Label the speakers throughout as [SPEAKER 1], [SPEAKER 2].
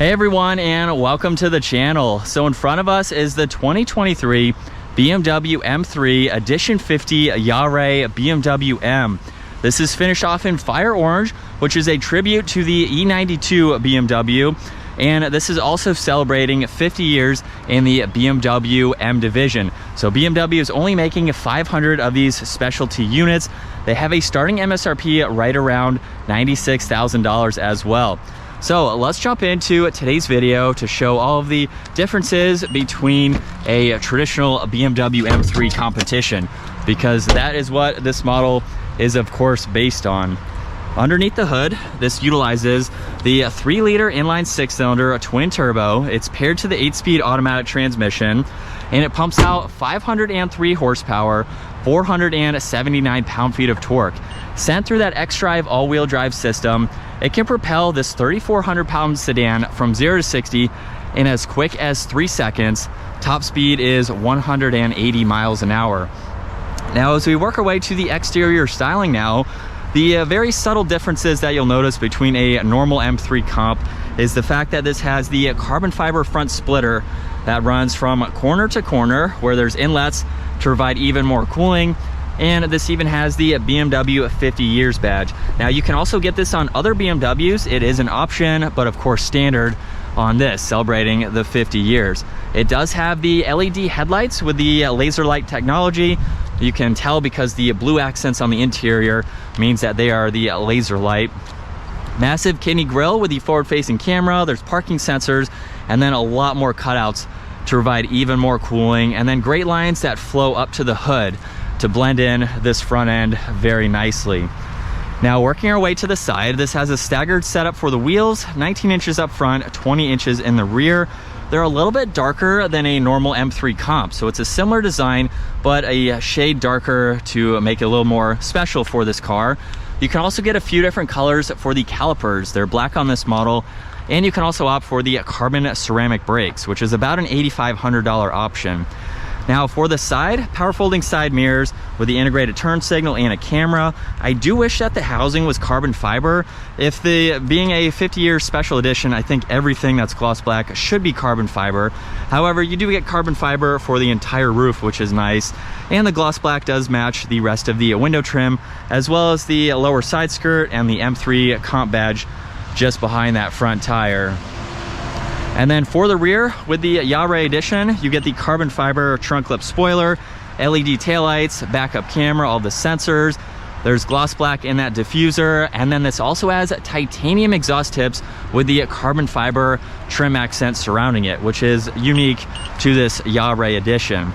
[SPEAKER 1] Hey everyone, and welcome to the channel. So in front of us is the 2023 BMW M3 Edition 50 Jahre BMW M. This is finished off in fire orange, which is a tribute to the E92 BMW. And this is also celebrating 50 years in the BMW M division. So BMW is only making 500 of these specialty units. They have a starting MSRP right around $96,000 as well. So let's jump into today's video to show all of the differences between a traditional BMW M3 Competition, because that is what this model is of course based on. Underneath the hood, this utilizes the 3-liter inline 6-cylinder twin turbo. It's paired to the 8-speed automatic transmission, and it pumps out 503 horsepower, 479 pound-feet of torque. Sent through that X-Drive all-wheel drive system, it can propel this 3,400-pound sedan from 0 to 60 in as quick as 3 seconds. Top speed is 180 miles an hour. Now, as we work our way to the exterior styling now, the very subtle differences that you'll notice between a normal M3 Comp is the fact that this has the carbon fiber front splitter that runs from corner to corner, where there's inlets to provide even more cooling. And this even has the BMW 50 years badge. Now, you can also get this on other BMWs. It is an option, but of course standard on this, celebrating the 50 years. It does have the LED headlights with the laser light technology. You can tell because the blue accents on the interior means that they are the laser light. Massive kidney grille with the forward-facing camera. There's parking sensors, and then a lot more cutouts to provide even more cooling, and then great lines that flow up to the hood to blend in this front end very nicely. Now, working our way to the side, this has a staggered setup for the wheels, 19 inches up front, 20 inches in the rear. They're a little bit darker than a normal M3 Comp, so it's a similar design, but a shade darker to make it a little more special for this car. You can also get a few different colors for the calipers. They're black on this model, and you can also opt for the carbon ceramic brakes, which is about an $8,500 option. Now, for the side, power folding side mirrors with the integrated turn signal and a camera. I do wish that the housing was carbon fiber. Being a 50-year special edition, I think everything that's gloss black should be carbon fiber. However, you do get carbon fiber for the entire roof, which is nice. And the gloss black does match the rest of the window trim, as well as the lower side skirt and the M3 Comp badge just behind that front tire. And then for the rear, with the Jahre Edition, you get the carbon fiber trunk lip spoiler, LED taillights, backup camera, all the sensors. There's gloss black in that diffuser, and then this also has titanium exhaust tips with the carbon fiber trim accent surrounding it, which is unique to this Jahre Edition.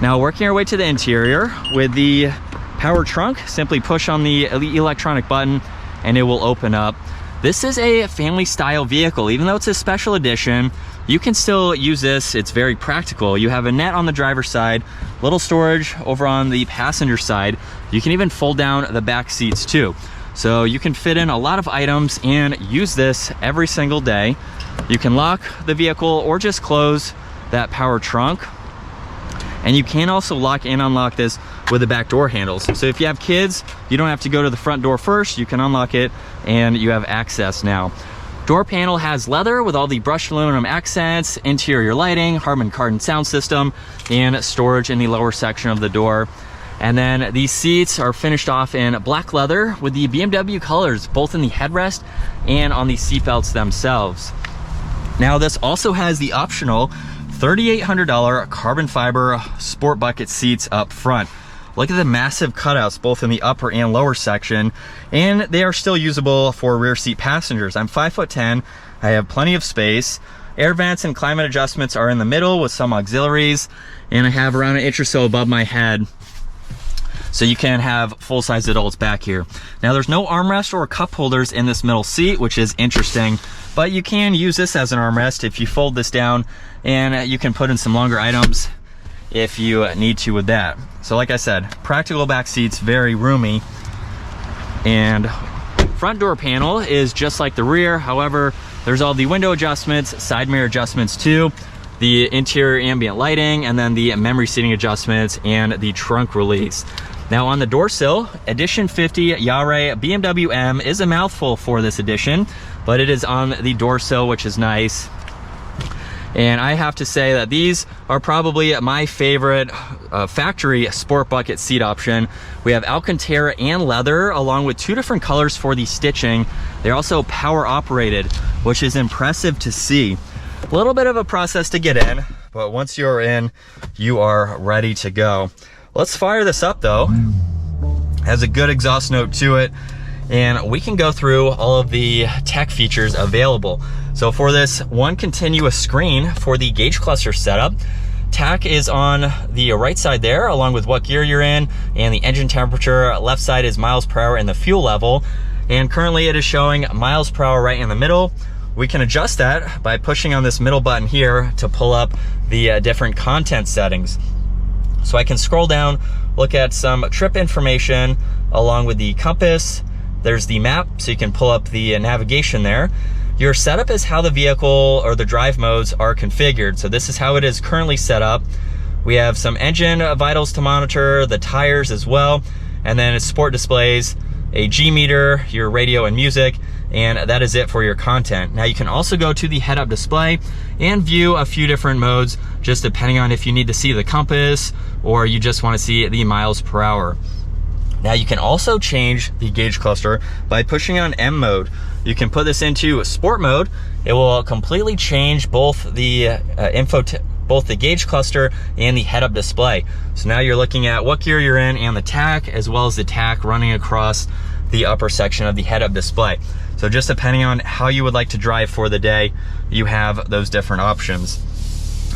[SPEAKER 1] Now, working our way to the interior, with the power trunk, simply push on the electronic button and it will open up. This is a family style vehicle. Even though it's a special edition, you can still use this. It's very practical. You have a net on the driver's side, little storage over on the passenger side. You can even fold down the back seats too. So you can fit in a lot of items and use this every single day. You can lock the vehicle or just close that power trunk. And you can also lock and unlock this with the back door handles. So if you have kids, you don't have to go to the front door first. You can unlock it and you have access now. Door panel has leather with all the brushed aluminum accents, interior lighting, Harman Kardon sound system, and storage in the lower section of the door. And then these seats are finished off in black leather with the BMW colors, both in the headrest and on the seat belts themselves. Now, this also has the optional $3,800 carbon fiber sport bucket seats up front. Look at the massive cutouts both in the upper and lower section, and they are still usable for rear seat passengers. I'm 5'10", I have plenty of space. Air vents and climate adjustments are in the middle with some auxiliaries, and I have around an inch or so above my head, so you can have full-size adults back here. Now, there's no armrest or cup holders in this middle seat, which is interesting, but you can use this as an armrest if you fold this down, and you can put in some longer items if you need to with that. So like I said, practical back seats, very roomy. And front door panel is just like the rear. However, there's all the window adjustments, side mirror adjustments too, the interior ambient lighting, and then the memory seating adjustments and the trunk release. Now on the door sill, Edition 50 Jahre BMW M is a mouthful for this edition, but it is on the door sill, which is nice. And I have to say that these are probably my favorite factory sport bucket seat option. We have Alcantara and leather, along with 2 different colors for the stitching. They're also power operated, which is impressive to see. A little bit of a process to get in, but once you're in, you are ready to go. Let's fire this up though. Has a good exhaust note to it, and we can go through all of the tech features available. So for this one continuous screen for the gauge cluster setup, tach is on the right side there, along with what gear you're in and the engine temperature. Left side is miles per hour and the fuel level. And currently it is showing miles per hour right in the middle. We can adjust that by pushing on this middle button here to pull up the different content settings. So I can scroll down, look at some trip information along with the compass. There's the map, so you can pull up the navigation there. Your setup is how the vehicle or the drive modes are configured. So this is how it is currently set up. We have some engine vitals to monitor, the tires as well, and then it's sport displays, a G meter, your radio and music, and that is it for your content. Now you can also go to the head-up display and view a few different modes, just depending on if you need to see the compass or you just want to see the miles per hour. Now you can also change the gauge cluster by pushing on M mode. You can put this into sport mode. It will completely change both the both the gauge cluster and the head-up display. So now you're looking at what gear you're in and the tach, as well as the tach running across the upper section of the head-up display. So just depending on how you would like to drive for the day, you have those different options.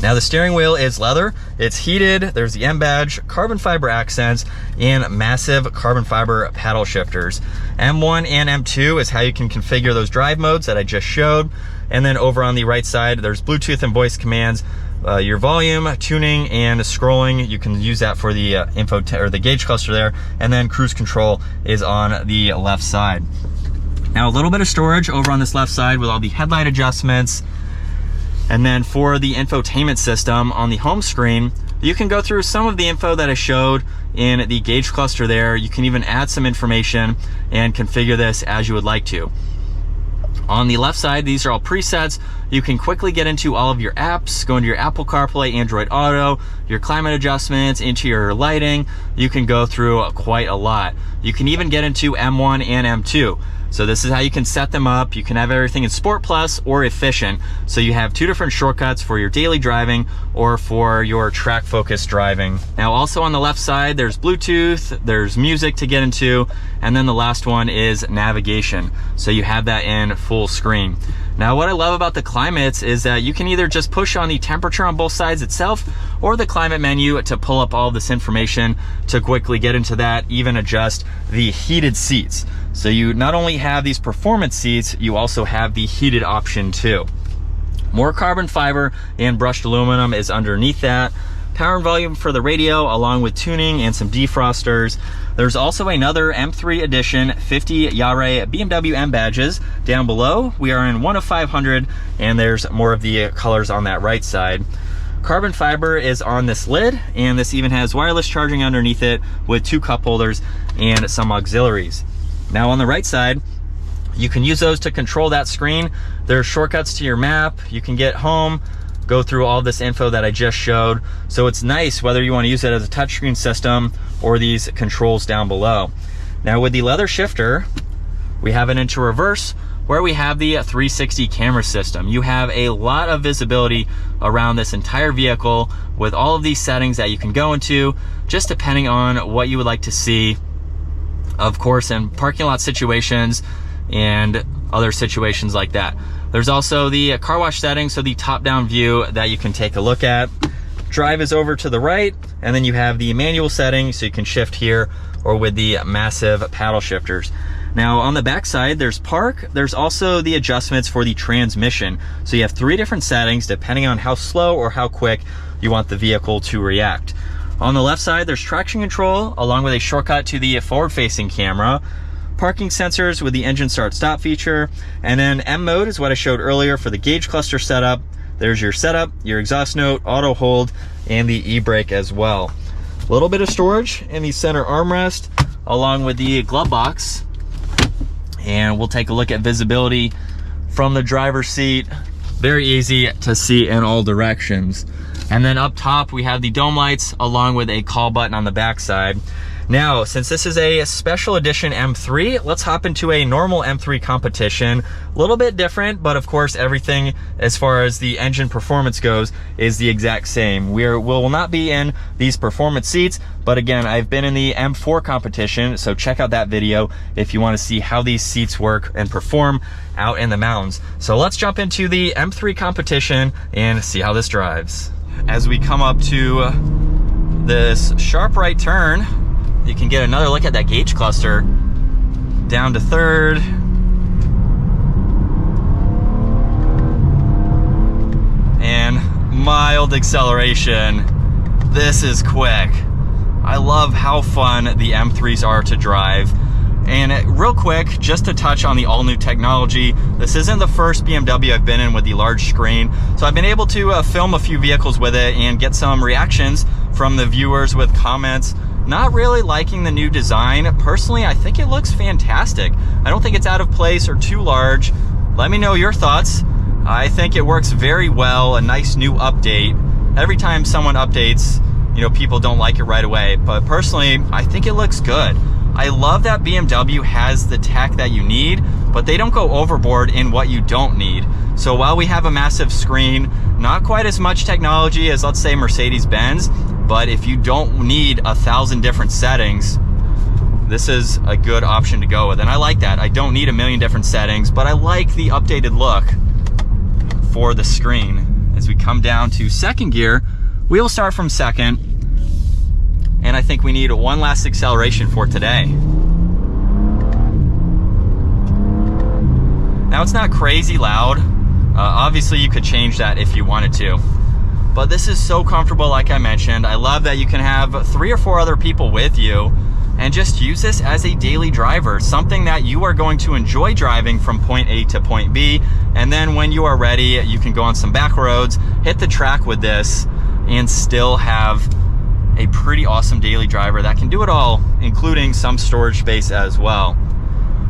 [SPEAKER 1] Now the steering wheel is leather, it's heated, there's the M badge, carbon fiber accents, and massive carbon fiber paddle shifters. M1 and M2 is how you can configure those drive modes that I just showed. And then over on the right side, there's Bluetooth and voice commands, your volume, tuning, and scrolling. You can use that for the the gauge cluster there. And then cruise control is on the left side. Now a little bit of storage over on this left side with all the headlight adjustments. And then for the infotainment system on the home screen, you can go through some of the info that I showed in the gauge cluster there. You can even add some information and configure this as you would like to. On the left side, these are all presets. You can quickly get into all of your apps, go into your Apple CarPlay, Android Auto, your climate adjustments, into your lighting. You can go through quite a lot. You can even get into M1 and M2. So this is how you can set them up. You can have everything in Sport Plus or Efficient. So you have 2 different shortcuts for your daily driving or for your track focused driving. Now also on the left side, there's Bluetooth, there's music to get into, and then the last one is navigation. So you have that in full screen. Now what I love about the climates is that you can either just push on the temperature on both sides itself or the climate menu to pull up all this information to quickly get into that, even adjust the heated seats. So you not only have these performance seats, you also have the heated option too. More carbon fiber and brushed aluminum is underneath that. Power and volume for the radio, along with tuning and some defrosters. There's also another M3 Edition 50 Jahre BMW M badges down below. We are in 1 of 500, and there's more of the colors on that right side. Carbon fiber is on this lid, and this even has wireless charging underneath it with 2 cup holders and some auxiliaries. Now on the right side, you can use those to control that screen. There are shortcuts to your map. You can get home, go through all this info that I just showed. So it's nice whether you want to use it as a touchscreen system or these controls down below. Now with the leather shifter, we have it into reverse, where we have the 360 camera system. You have a lot of visibility around this entire vehicle with all of these settings that you can go into, just depending on what you would like to see. Of course, in parking lot situations and other situations like that. There's also the car wash settings, so the top-down view that you can take a look at. Drive is over to the right, and then you have the manual setting, so you can shift here or with the massive paddle shifters. Now on the back side, there's park. There's also the adjustments for the transmission. So you have 3 different settings depending on how slow or how quick you want the vehicle to react. On the left side, there's traction control, along with a shortcut to the forward-facing camera, parking sensors with the engine start-stop feature, and then M mode is what I showed earlier for the gauge cluster setup. There's your setup, your exhaust note, auto hold, and the e-brake as well. A little bit of storage in the center armrest along with the glove box. And we'll take a look at visibility from the driver's seat. Very easy to see in all directions. And then up top, we have the dome lights along with a call button on the back side. Now, since this is a special edition M3, let's hop into a normal M3 Competition. A little bit different, but of course, everything as far as the engine performance goes is the exact same. We will not be in these performance seats, but again, I've been in the M4 Competition, so check out that video if you want to see how these seats work and perform out in the mountains. So let's jump into the M3 Competition and see how this drives. As we come up to this sharp right turn, you can get another look at that gauge cluster. Down to third. And mild acceleration. This is quick. I love how fun the M3s are to drive. And real quick, just to touch on the all-new technology, this isn't the first BMW I've been in with the large screen. So I've been able to film a few vehicles with it and get some reactions from the viewers with comments. Not really liking the new design. Personally, I think it looks fantastic. I don't think it's out of place or too large. Let me know your thoughts. I think it works very well, a nice new update. Every time someone updates, you know, people don't like it right away. But personally, I think it looks good. I love that BMW has the tech that you need, but they don't go overboard in what you don't need. So while we have a massive screen, not quite as much technology as, let's say, Mercedes-Benz, but if you don't need 1,000 different settings, this is a good option to go with. And I like that. I don't need a million different settings, but I like the updated look for the screen. As we come down to second gear, we'll start from second. And I think we need one last acceleration for today. Now it's not crazy loud. Obviously you could change that if you wanted to. But this is so comfortable, like I mentioned. I love that you can have 3 or 4 other people with you and just use this as a daily driver, something that you are going to enjoy driving from point A to point B. And then when you are ready, you can go on some back roads, hit the track with this, and still have a pretty awesome daily driver that can do it all, including some storage space as well.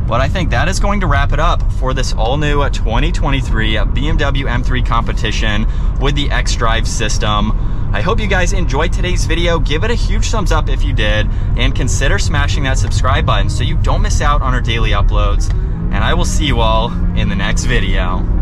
[SPEAKER 1] But I think that is going to wrap it up for this all-new 2023 BMW M3 Competition with the xDrive system. I hope you guys enjoyed today's video. Give it a huge thumbs up if you did, and consider smashing that subscribe button so you don't miss out on our daily uploads. And I will see you all in the next video.